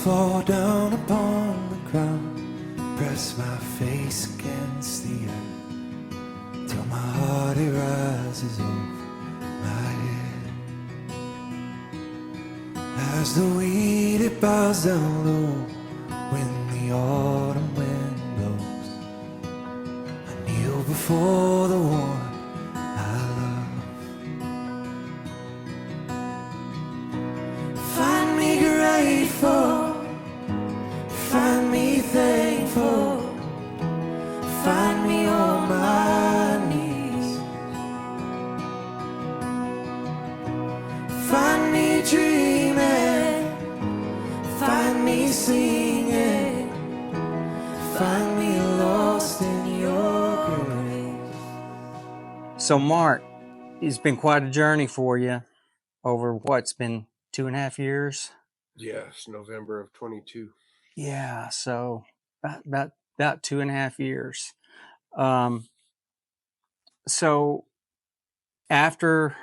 fall down upon the ground, press my face against the earth, till my heart it rises over my head. As the weed it bows down low when the autumn wind blows, I kneel before the one I love. Find me grateful, find me thankful, find me on my knees, find me dreaming, find me singing, find me lost in your grace. So, Mark, it's been quite a journey for you over what's been 2.5 years. Yes, November of 22. Yeah, so about 2.5 years. So after,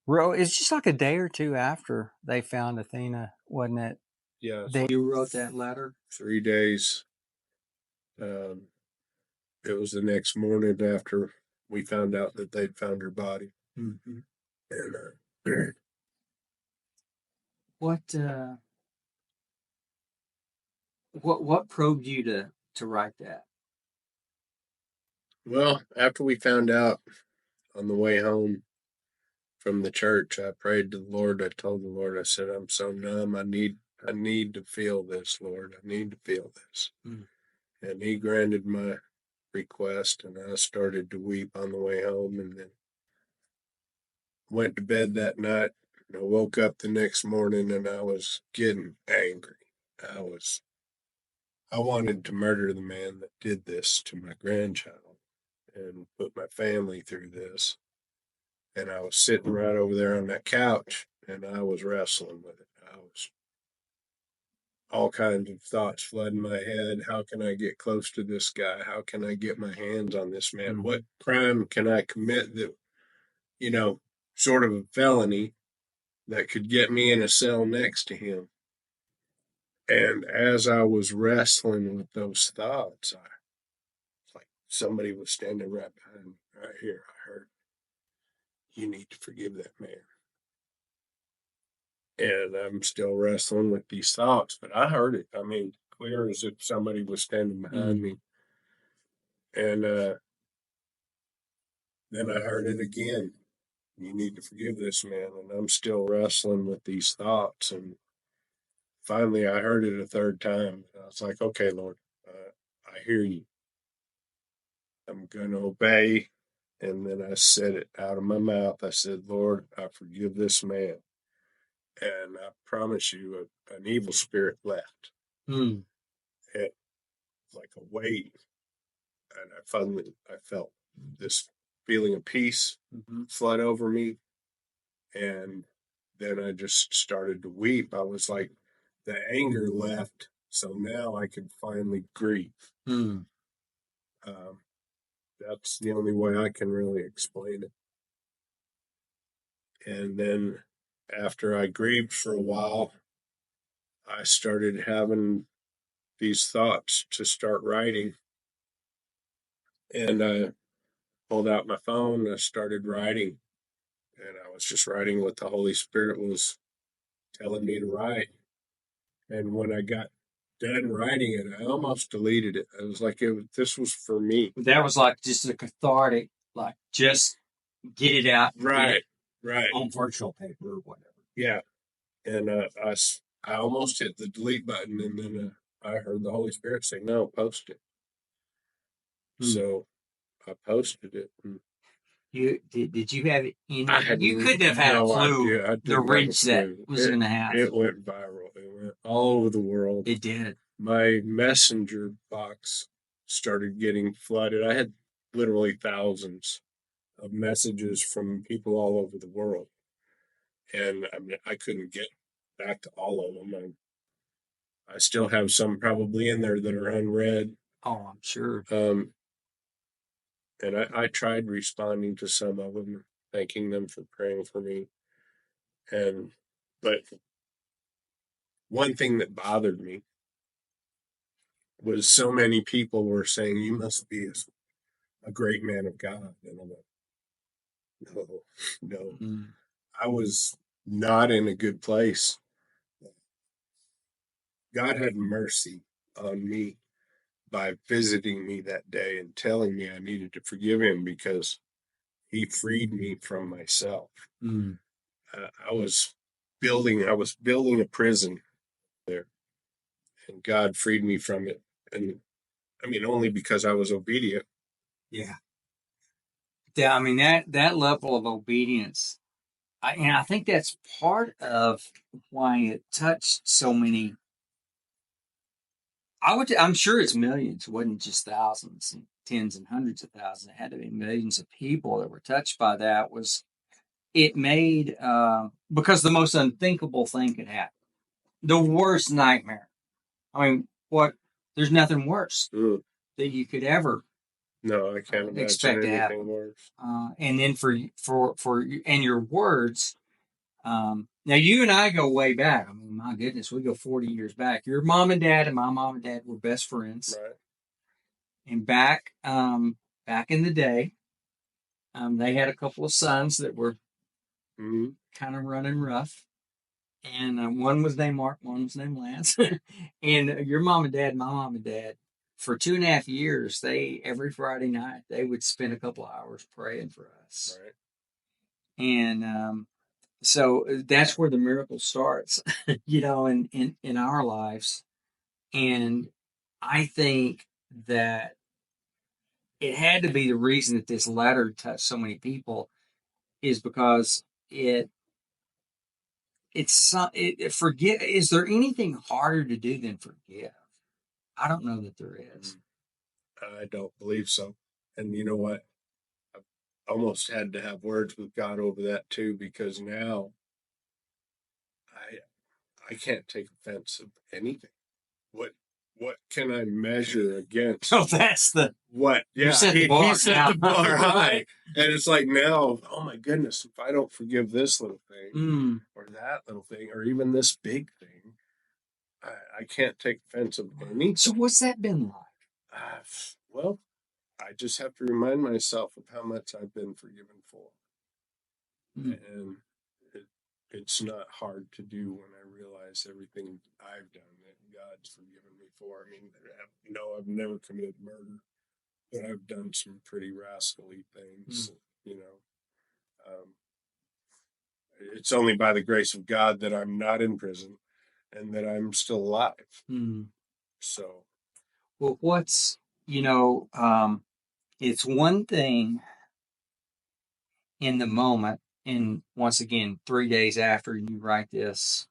it's just like a day or two after they found Athena, wasn't it? Yes, You wrote that letter. 3 days. It was the next morning after we found out that they'd found her body. Mm-hmm. And What probed you to write that? well, after we found out on the way home from the church, I prayed to the Lord. I told the Lord, I said, I'm so numb. I need to feel this, Lord. I need to feel this. Mm. And he granted my request, and I started to weep on the way home, and then went to bed that night. I woke up the next morning and I was getting angry. I wanted to murder the man that did this to my grandchild and put my family through this. And I was sitting right over there on that couch and I was wrestling with it. I was all kinds of thoughts flooding my head. How can I get close to this guy? How can I get my hands on this man? Mm-hmm. What crime can I commit that, sort of a felony that could get me in a cell next to him? And as I was wrestling with those thoughts, like somebody was standing right behind me, right here. I heard, you need to forgive that man. And I'm still wrestling with these thoughts, but I heard it. I mean, clear as if somebody was standing behind me. And then I heard it again. You need to forgive this man. And I'm still wrestling with these thoughts. And finally, I heard it a third time. I was like, okay, Lord, I hear you. I'm going to obey. And then I said it out of my mouth. I said, Lord, I forgive this man. And I promise you, an evil spirit left. Mm. It like a wave. And I felt this feeling of peace flood over me. And then I just started to weep. I was like, the anger left. So now I could finally grieve. Mm. That's the only way I can really explain it. And then after I grieved for a while, I started having these thoughts to start writing. And I pulled out my phone and I started writing. And I was just writing what the Holy Spirit was telling me to write. And when I got done writing it, I almost deleted it. I was like, this was for me. That was like just a cathartic, like just get it out. Right. On virtual paper or whatever. Yeah. And I almost hit the delete button, and then I heard the Holy Spirit say, no, post it. So I posted it. And did you have any? You couldn't have had a clue the reach that was going to happen. It went viral. It went all over the world. It did. My messenger box started getting flooded. I had literally thousands of messages from people all over the world. And I mean, I couldn't get back to all of them. I still have some probably in there that are unread. Oh, I'm sure. And I tried responding to some of them, thanking them for praying for me. But one thing that bothered me was so many people were saying, you must be a great man of God. And I'm like, no, no. Mm. I was not in a good place. God had mercy on me by visiting me that day and telling me I needed to forgive him because he freed me from myself. Mm. I was building a prison there, and God freed me from it. And I mean, only because I was obedient. Yeah. Yeah. I mean, that level of obedience, and I think that's part of why it touched so many. I'm sure it's millions. It wasn't just thousands and tens and hundreds of thousands. It had to be millions of people that were touched by that. Was it made because the most unthinkable thing could happen, the worst nightmare. I mean, what? There's nothing worse Mm. that you could ever No, I can't imagine expect to anything happen. worse. And then and your words. Now you and I go way back. I mean, my goodness, we go 40 years back. Your mom and dad and my mom and dad were best friends. Right. And back in the day, they had a couple of sons that were Mm-hmm. kind of running rough. And one was named Mark, one was named Lance. And your mom and dad, my mom and dad, for 2.5 years, every Friday night they would spend a couple of hours praying for us. Right. And so that's where the miracle starts, in our lives. And I think that it had to be the reason that this letter touched so many people is because forget. Is there anything harder to do than forgive? I don't know that there is. I don't believe so. And you know what? I almost had to have words with God over that too, because now I I can't take offense of anything. What what can I measure against Oh, that's the what? you Yeah, set the he bar. set the bar high, and it's like now, oh my goodness, if I don't forgive this little thing Mm. or that little thing or even this big thing, I can't take offense of anything. So what's that been like? Well, I just have to remind myself of how much I've been forgiven for. Mm. And it's not hard to do when I realize everything I've done that God's forgiven me for. I mean, no, I've never committed murder, but I've done some pretty rascally things, you know. Um, it's only by the grace of God that I'm not in prison and that I'm still alive. Mm. So, Well, it's one thing in the moment, and once again, 3 days after you write this,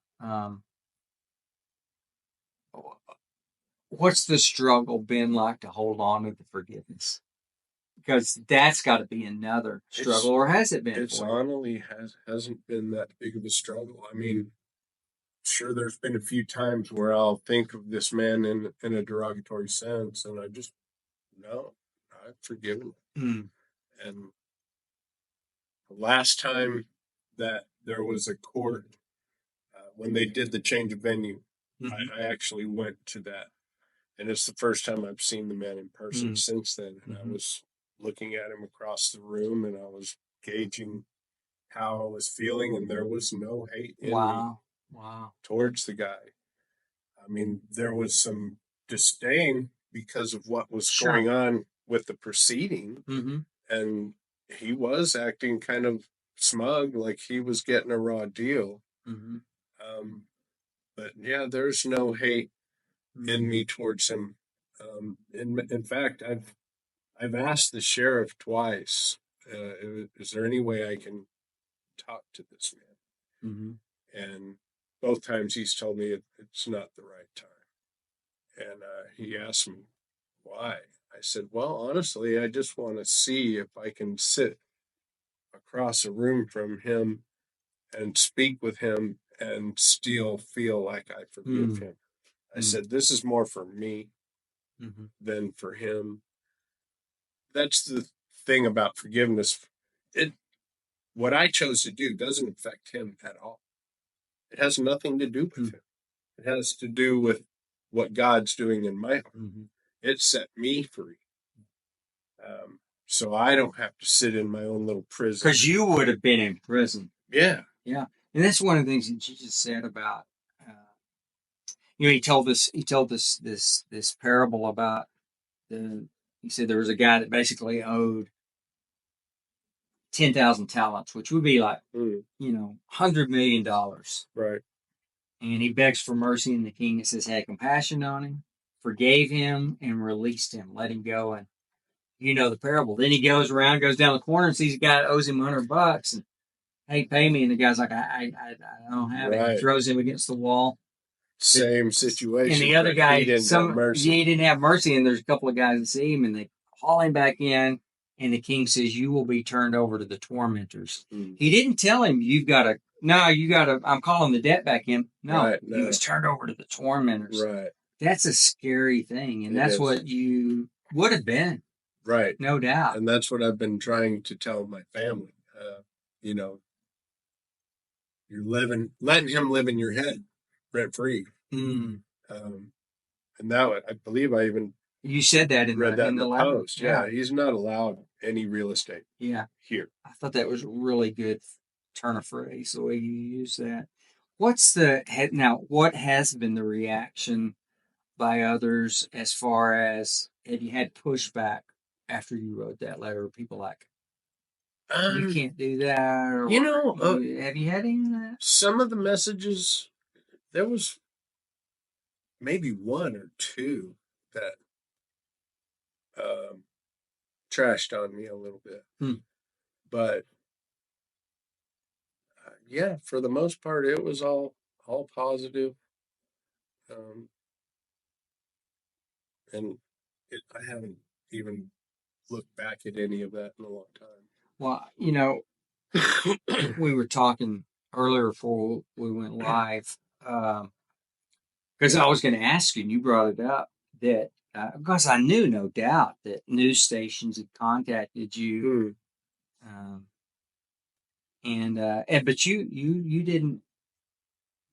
what's the struggle been like to hold on to the forgiveness? Because that's got to be another struggle, or has it been it's for you? honestly hasn't been that big of a struggle. I mean, sure, there's been a few times where I'll think of this man in a derogatory sense, and I just no, I've forgiven him. Mm. And the last time that there was a court, when they did the change of venue, I actually went to that, and it's the first time I've seen the man in person since then. And I was looking at him across the room, and I was gauging how I was feeling, and there was no hate in me towards the guy. I mean, there was some disdain because of what was going on with the proceeding, and he was acting kind of smug, like he was getting a raw deal. But yeah, there's no hate in me towards him. In fact, I've asked the sheriff twice, is there any way I can talk to this man? And both times he's told me it's not the right time. And he asked me why. I said, well, honestly, I just want to see if I can sit across a room from him and speak with him and still feel like I forgive him. I said, this is more for me than for him. That's the thing about forgiveness. It What I chose to do doesn't affect him at all. It has nothing to do with him. It has to do with what God's doing in my heart. Mm-hmm. It set me free. So I don't have to sit in my own little prison. Because you would have been in prison. Yeah. Yeah. And that's one of the things that Jesus said about, you know, he told this parable about he said there was a guy that basically owed 10,000 talents, which would be like, you know, $100 million. Right. And he begs for mercy, and the king says, had compassion on him, forgave him, and released him, let him go. And you know the parable. Then he goes down the corner, and sees a guy that owes him $100, and hey, pay me. And the guy's like, I don't have it. He throws him against the wall. Same situation. And the other guy, he didn't have mercy. He didn't have mercy. And there's a couple of guys that see him, and they haul him back in. And the king says, you will be turned over to the tormentors. He didn't tell him, I'm calling the debt back in. No, he was turned over to the tormentors. Right. That's a scary thing. And that's what you would have been. Right. No doubt. And that's what I've been trying to tell my family. You know, you're letting him live in your head rent free. And now I believe I even you said that in read that in the post. Yeah, he's not allowed any real estate. Yeah, here. I thought that was a really good turn of phrase, the way you use that. What has been the reaction by others as far as, have you had pushback after you wrote that letter? People like, you can't do that, or have you had any of that? Some of the messages, there was maybe one or two that trashed on me a little bit. But yeah, for the most part, it was all positive. And I haven't even looked back at any of that in a long time. Well, you know, we were talking earlier before we went live, because I was going to ask you, and you brought it up, that because I knew, no doubt, that news stations had contacted you, but you didn't.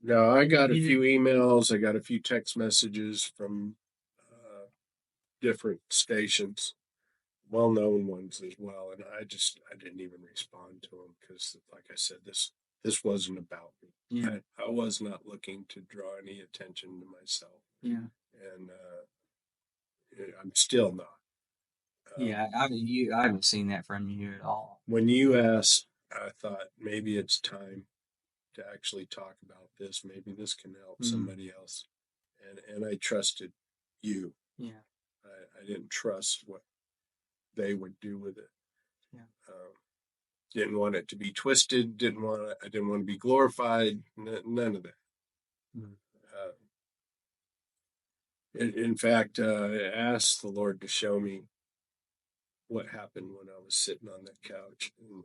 No, I got a few emails. I got a few text messages from different stations, well-known ones as well, and I didn't even respond to them because, like I said, this wasn't about me. Yeah. I was not looking to draw any attention to myself. Yeah. And I'm still not. Yeah, I haven't seen that from you at all. When you asked, I thought maybe it's time to actually talk about this. Maybe this can help somebody else. And I trusted you. Yeah. I didn't trust what they would do with it. Yeah. Didn't want it to be twisted. I didn't want to be glorified. None of that. In fact, I asked the Lord to show me what happened when I was sitting on that couch. And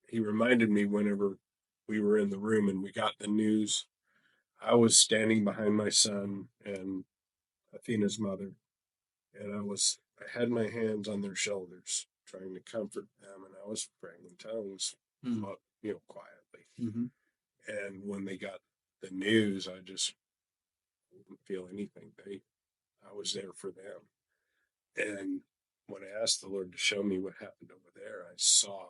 he reminded me whenever we were in the room and we got the news, I was standing behind my son and Athena's mother, and I had my hands on their shoulders, trying to comfort them, and I was praying in tongues, quietly. And when they got the news, I just didn't feel anything. I was there for them. And when I asked the Lord to show me what happened over there, I saw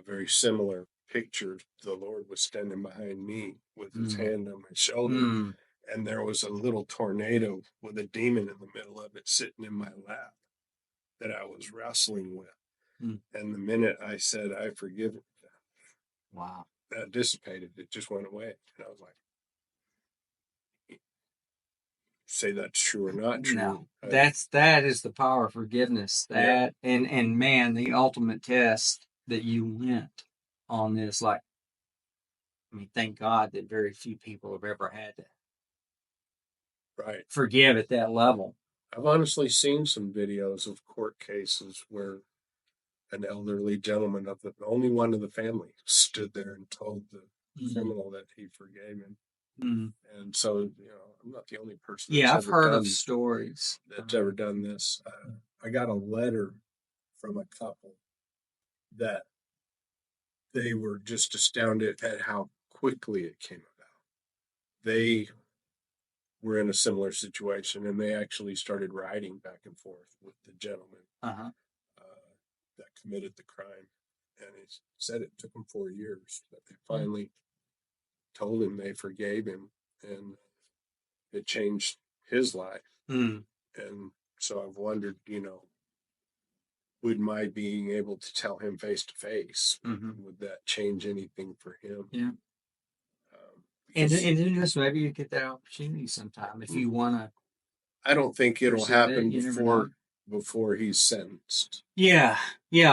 a very similar picture. The Lord was standing behind me with his hand on my shoulder, and there was a little tornado with a demon in the middle of it sitting in my lap that I was wrestling with. And the minute I said, I forgive it, wow, that dissipated. It just went away. And I was like, say that's true or not true. No, that is the power of forgiveness. That and man, the ultimate test that you went on this, like, I mean, thank God that very few people have ever had to forgive at that level. I've honestly seen some videos of court cases where an elderly gentleman of the only one of the family stood there and told the criminal that he forgave him. And so, I'm not the only person. I've heard of stories that's ever done this. I got a letter from a couple that they were just astounded at how quickly it came about. They were in a similar situation, and they actually started riding back and forth with the gentleman Uh-huh. that committed the crime. And he said it took him 4 years, but they finally told him they forgave him, and it changed his life. Mm. And so I've wondered, would my being able to tell him face to face, would that change anything for him? Yeah. And Because who knows, maybe you get that opportunity sometime if you want to. I don't think it'll pursue it, happen you never know. before he's sentenced. Yeah,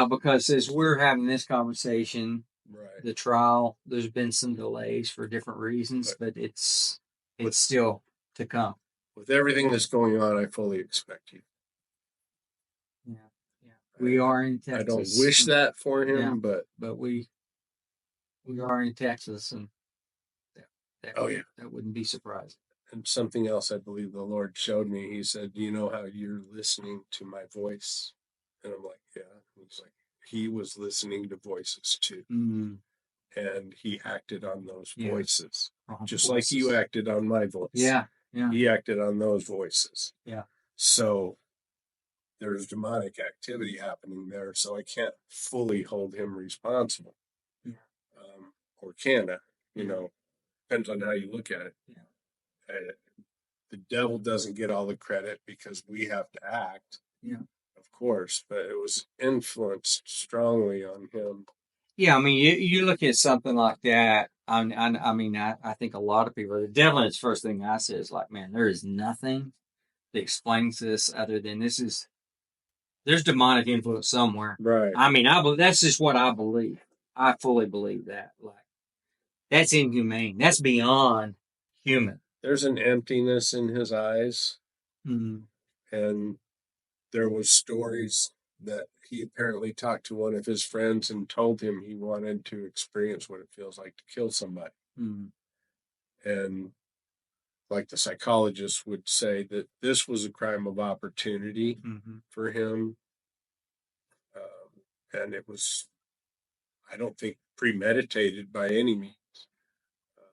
because as we're having this conversation, Right. the trial, there's been some delays for different reasons, but it's still to come. With everything that's going on, I fully expect you. Yeah. We are in Texas. I don't wish that for him, but we are in Texas, and that wouldn't be surprising. And something else I believe the Lord showed me. He said, "Do you know how you're listening to my voice?" And I'm like, "Yeah." And he's like, "He was listening to voices too, and he acted on those voices, just like you acted on my voice." Yeah. He acted on those voices. Yeah. So there's demonic activity happening there. So I can't fully hold him responsible. Yeah. Or can I? Depends on how you look at it. Yeah. The devil doesn't get all the credit because we have to act. Yeah. Of course, but it was influenced strongly on him. Yeah, I mean, you look at something like that. I think a lot of people, the Deliverance, first thing I say is like, man, there is nothing that explains this other than there's demonic influence somewhere. Right. I mean, that's just what I believe. I fully believe that. Like, that's inhumane. That's beyond human. There's an emptiness in his eyes, Mm-hmm. and there was stories that he apparently talked to one of his friends and told him he wanted to experience what it feels like to kill somebody. Mm-hmm. And like the psychologist would say, that this was a crime of opportunity for him. And it was, I don't think, premeditated by any means.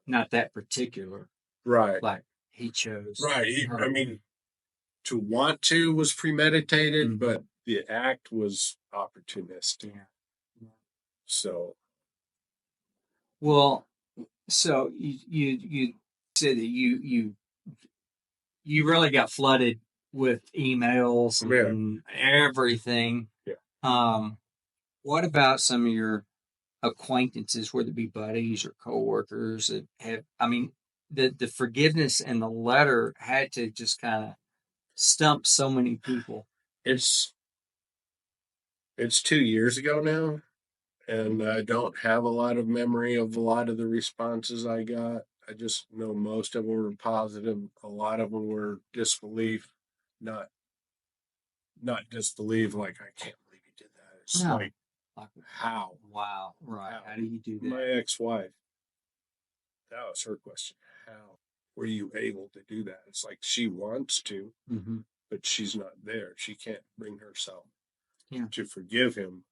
Not that particular. Right. Like he chose. Right. I mean, to want to was premeditated, but the act was opportunistic. Yeah. So. Well, so you said that you really got flooded with emails and everything. Yeah. What about some of your acquaintances, whether it be buddies or coworkers, that have? I mean, the forgiveness and the letter had to just kind of stump so many people. It's 2 years ago now, and I don't have a lot of memory of a lot of the responses I got. I just know most of them were positive. A lot of them were disbelief, not disbelief. Like, I can't believe you did that. It's like how? Wow, right? How do you do that? My ex-wife, that was her question. How were you able to do that? It's like she wants to, but she's not there. She can't bring herself to forgive him.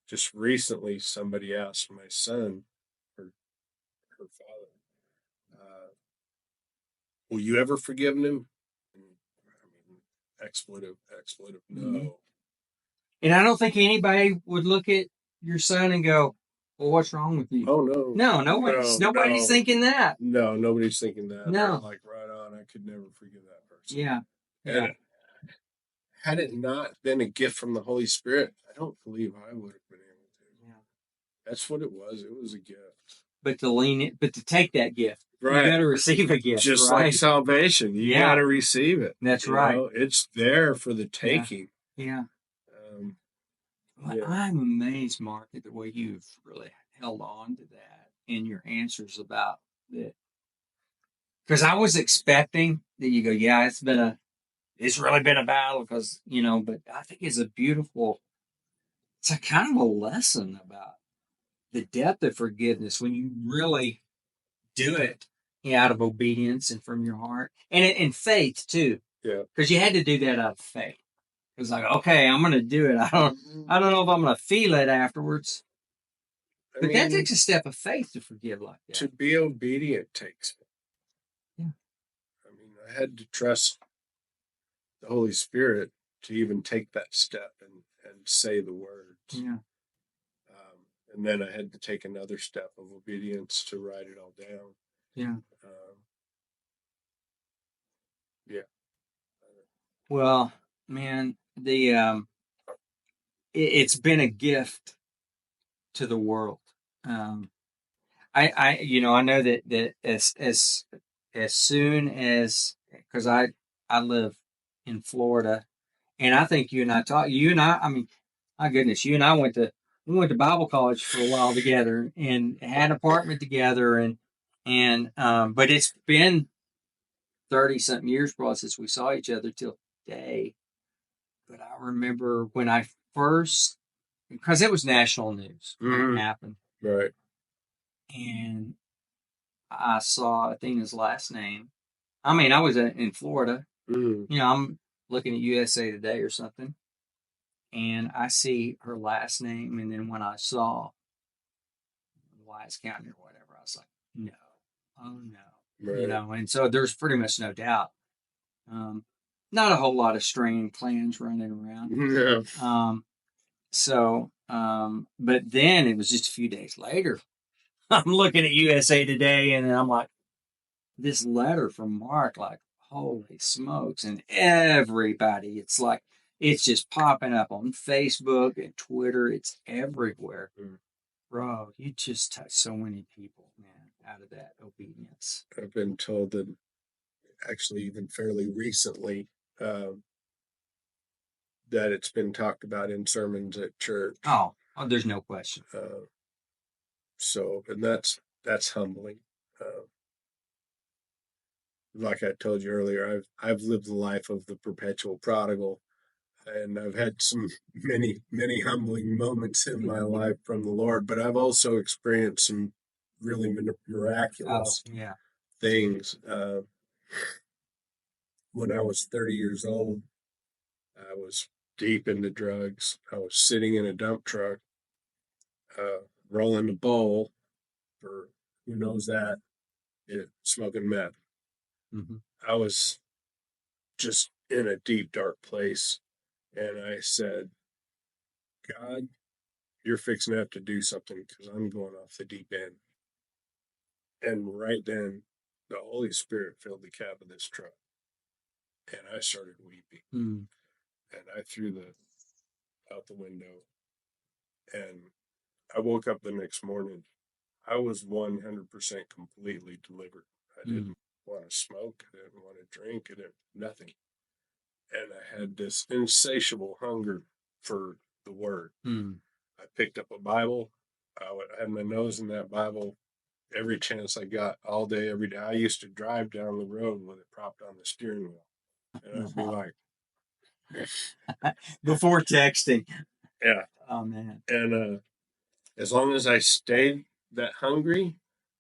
Just recently, somebody asked my son, her father, will you ever forgive him? And, I mean, expletive, no. And I don't think anybody would look at your son and go, well, what's wrong with you? Oh, no. No, nobody's thinking that. No, nobody's thinking that. No. They're like, right on, I could never forgive that person. Yeah. And had it not been a gift from the Holy Spirit, I don't believe I would have been able to. Yeah. That's what it was. It was a gift. But to take that gift, right. You got to receive a gift. Just right? like salvation, you got to receive it. That's right. It's there for the taking. Yeah. I'm amazed, Mark, at the way you've really held on to that in your answers about that. Because I was expecting that you go, yeah, it's really been a battle, because, but I think it's a kind of a lesson about the depth of forgiveness when you really do it out of obedience and from your heart, and in faith too. Yeah. Because you had to do that out of faith. It was like, okay, I'm going to do it. I don't know if I'm going to feel it afterwards. But that takes a step of faith to forgive like that. To be obedient takes it. Yeah. I mean, I had to trust the Holy Spirit to even take that step and say the words. Yeah. And then I had to take another step of obedience to write it all down. Yeah. Yeah. Well, man, it's been a gift to the world. I know that as soon as, because I live in Florida, and I think I mean, my goodness, you and I we went to Bible college for a while together and had an apartment together, but it's been 30 something years probably since we saw each other till today. But I remember when I first, because it was national news when it happened, Right. and I saw Athena's last name. I mean, I was in Florida. I'm looking at USA Today or something, and I see her last name, and then when I saw Wise County or whatever, I was like, no, oh no, Right. and so there's pretty much no doubt. Um, Not a whole lot of straying clans running around. Yeah. But then it was just a few days later. I'm looking at USA Today, and I'm like, this letter from Mark, like, holy smokes. And everybody, it's just popping up on Facebook and Twitter. It's everywhere. Bro, you just touched so many people, man, out of that obedience. I've been told that actually, even fairly recently, that it's been talked about in sermons at church. Oh, there's no question. And that's humbling. Like I told you earlier, I've lived the life of the perpetual prodigal, and I've had some many humbling moments in my life from the Lord, but I've also experienced some really miraculous things. When I was 30 years old, I was deep into drugs. I was sitting in a dump truck, rolling a bowl for who knows that, smoking meth. I was just in a deep, dark place. And I said, God, you're fixing to have to do something because I'm going off the deep end. And right then, the Holy Spirit filled the cab of this truck. And I started weeping. And I threw out the window. And I woke up the next morning. I was 100% completely delivered. I didn't want to smoke. I didn't want to drink. I didn't, nothing. And I had this insatiable hunger for the Word. I picked up a Bible. I had my nose in that Bible every chance I got, all day, every day. I used to drive down the road with it propped on the steering wheel. And I'd be like, before texting. yeah. Oh, man. And as long as I stayed that hungry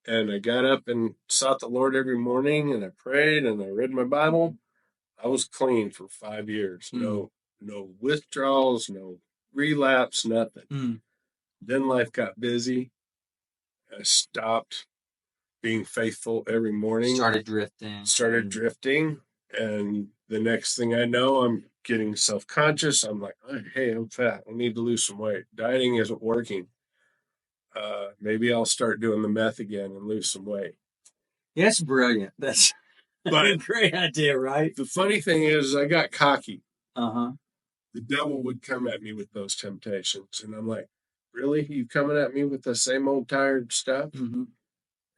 and I got up and sought the Lord every morning and I prayed and I read my Bible, I was clean for 5 years. No withdrawals, no relapse, nothing. Then life got busy. I stopped being faithful every morning. Started drifting. And the next thing I know, I'm getting self-conscious. I'm like, hey, I'm fat. I need to lose some weight. Dieting isn't working. Maybe I'll start doing the meth again and lose some weight. Yeah, that's brilliant. That's a great idea, right? The funny thing is, I got cocky. Uh-huh. The devil would come at me with those temptations. And I'm like, really? You coming at me with the same old tired stuff? And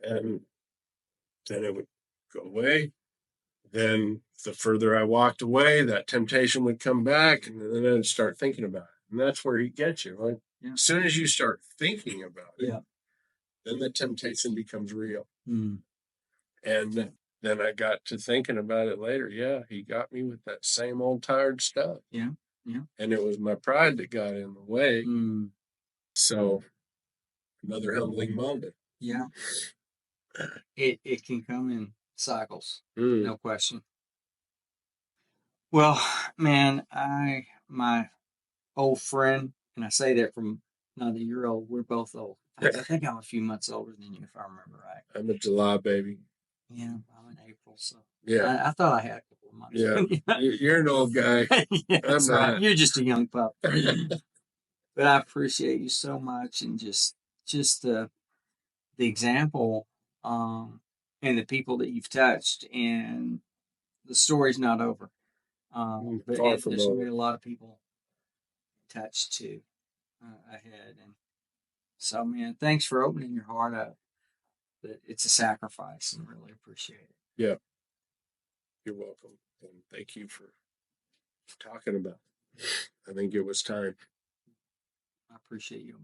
then it would go away. Then the further I walked away, that temptation would come back, and then I'd start thinking about it. And that's where he gets you. Right? Yeah. As soon as you start thinking about it, then the temptation becomes real. And then I got to thinking about it later. Yeah, he got me with that same old tired stuff. Yeah. And it was my pride that got in the way. So another humbling moment. Yeah. It can come in cycles, no question. Well, man, my old friend, and I say that from now that you're old, we're both old. I think I'm a few months older than you, if I remember right. I'm a July baby. Yeah, I'm in April, so Yeah. I thought I had a couple of months. Yeah. You're an old guy. Yeah, that's I'm right. not. You're just a young pup. But I appreciate you so much, and just the example, and the people that you've touched, and the story's not over. But Far from there's gonna be over. a lot of people touched too ahead, and so man, thanks for opening your heart up. But it's a sacrifice, and really appreciate it. Yeah. You're welcome. And thank you for talking about it. I think it was time. I appreciate you.